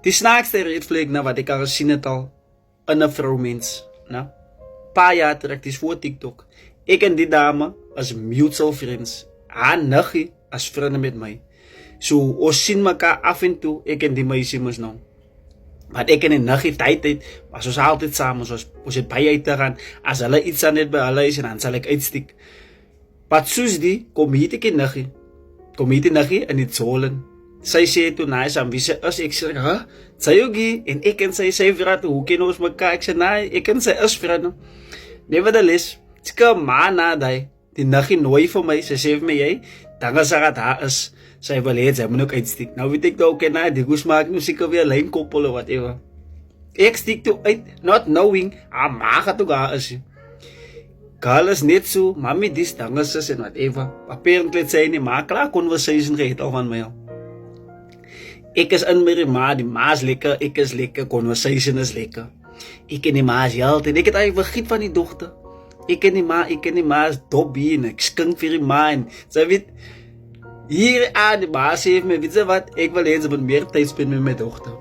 Die snaakste red flag na wat ek al gesien het al in 'n vrouwmens, na? Paar jaar terug, dis voor TikTok. Ek en die dame as mutual friends. Haar niggie as vriende met my. So, ons sien mekaar af en toe, ek en die meisie mos nou. Maar ek en die niggie tyd, was ons altyd saam, ons het baie uit te gaan. As hulle iets aan het by hulle is, en dan sal ek uitstiek. Maar soos die, kom hier die niggie in die zolen. Sy sê toe, nee, Sam, wie sy is? Ek sê, huh? Sy ook hier, en ek en sy vriend, hoe ken ons mekaar? Ek sê, nee, ek en sy is vriend. Nevertheless, ek een maand na die niggie nooi vir my, sy sê vir my, jy, dan as sy daar is, sy wil het, sy moet ook uitstiek. Nou weet ek nou, okay, nee, die goes maak nou seker weer lijnkoppel of whatever. Ek stiek toe uit, not knowing, haar ma gaat ook haar is. Girl is net so, mami dis, dan is sy en whatever. Apparently het sy nie, maar klaar conversation gehet al van my al. Ek is in met die ma is lekker, ek is lekker, conversation is lekker. Ek en die ma is altyd, ek het eigenlijk vergiet van die dochter. Ek en die ma is dobby en ek skink vir die ma en sy weet, hier aan die ma sê vir my, weet sy wat, ek wil eens op een meer tyd spend met my dochter.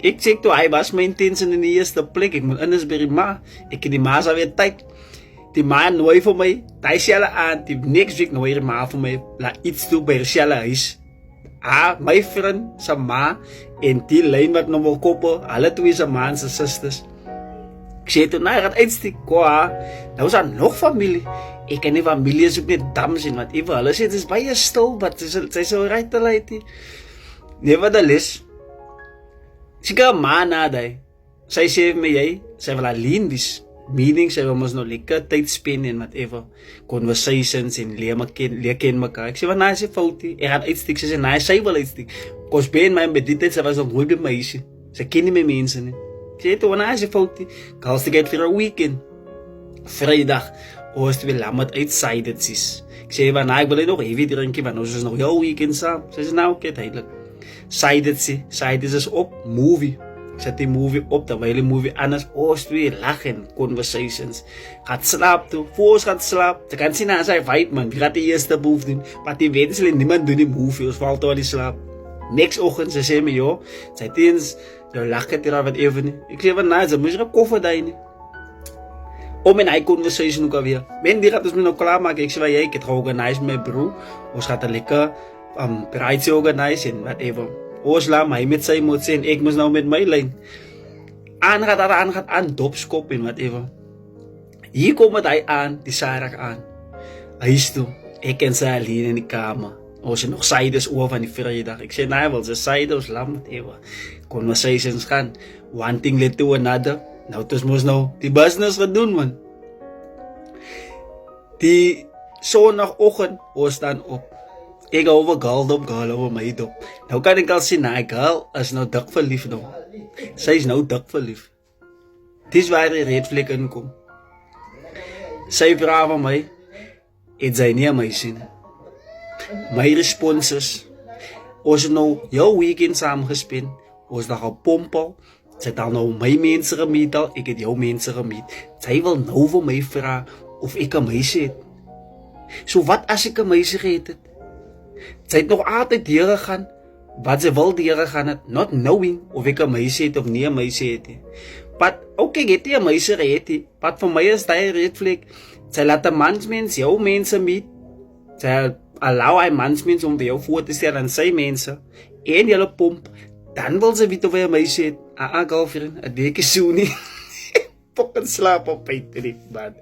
Ek sê toe, hy was my intention in die eerste plek, ek moet in is by die ma, ek en die ma sal weer tyd. Die ma nooi vir my, die selle aan, die next week nooi die ma vir my, laat iets toe by die selle huis. My vriend, sy ma, en die lijn wat nog wil koppel, alle twee sy ma en sy sisters. Ek sê toe, nou, gaat uitstiek, nou is daar nog familie. Ek en die familie is ook net dams en wat even, hulle sê, het is baie stil, wat sy so right te leid. Nevertheless, sy kan ma na die, sy sê vir my, jy, sy wil alleen wees. Meaning, sy wil ons nou lekker tyd spend en whatever, conversations en leer ken mekaar. Ek sê, wat nou, sy foutie, ek gaan uitstiek, sy sê, nou, sy wil uitstiek. Kos ben my met die tyd, sy was nog nooit by my huisje. Sy ken nie my mense nie. Ek sê, toe, wat nou, sy foutie, kalstig uit vir een weekend. Vrijdag, ons twee lammet uitsided sis. Ek sê, wat nou, ek wil nog heavy drinkie, want ons is nog heel weekend saam. Sy sê, nou, oké, duidelijk. Sided is op, movie. Ek zet die movie op, terwijl die movie anders, ons twee lachen, conversations. Gaat slaap toe, voor ons gaat slaap. Ze kan zien aan zijn vibe, man. Wie gaat die eerste move doen? Maar die weten ze, niemand doet die movie, ons valt door die slaap. Next ochtend, ze zei me, joh, zij teens, jou lachen hier wat even niet. Ik zei van, nou, ze moest er een koffer daar niet. Om en hij conversation ook alweer. Men die gaat dus me nog klaarmaken. Ik zei van, jij, ik heb het georganiseerd met mijn broer. Ons gaat een lekker bruidje organiseren en whatever. Ons laat mij met sy moet zijn, ik moest nou met my lijn. Aan gaat dopskop en whatever. Hier komt hij aan, die Sarah aan. Huis toe, ik en sy alleen in die kamer. Ons het nog siders oor van die vrijdag. Ik zei, nou, wel, ze siders, laat whatever. Conversations gaan. One thing led to another. Nou, dus moest nou die business wat doen, man. Die zondagochtend, ons staan op. Ek over girl over my dop. Nou kan ek al sien, na girl is nou dik verlief nou. Sy is nou dik verlief. Dis waar die red flag inkom. Sy vraag van my, het sy nie aan my sien. My respons is, ons het nou jou weekend saam gespend, ons het al pompel, sy het al nou my mense gemiet al, ek het jou mense gemiet. Sy wil nou vir my vraag, of ek een meisje het. So wat as ek een meisje gehet het? Sy het nog altyd deur gegaan, wat sy wil deur gegaan het, not knowing of ek een meisje het of nie een meisje het. But, ok, ek het nie een meisje gehet, but vir my is die red flag, sy laat een mansmens jou mense meet, sy allow hy mansmens om vir jou voor te stel aan sy mense, en jylle pomp, dan wil sy weet of hy een meisje het, girlfriend, het week is so nie, fucking slaap op buiten nie, man.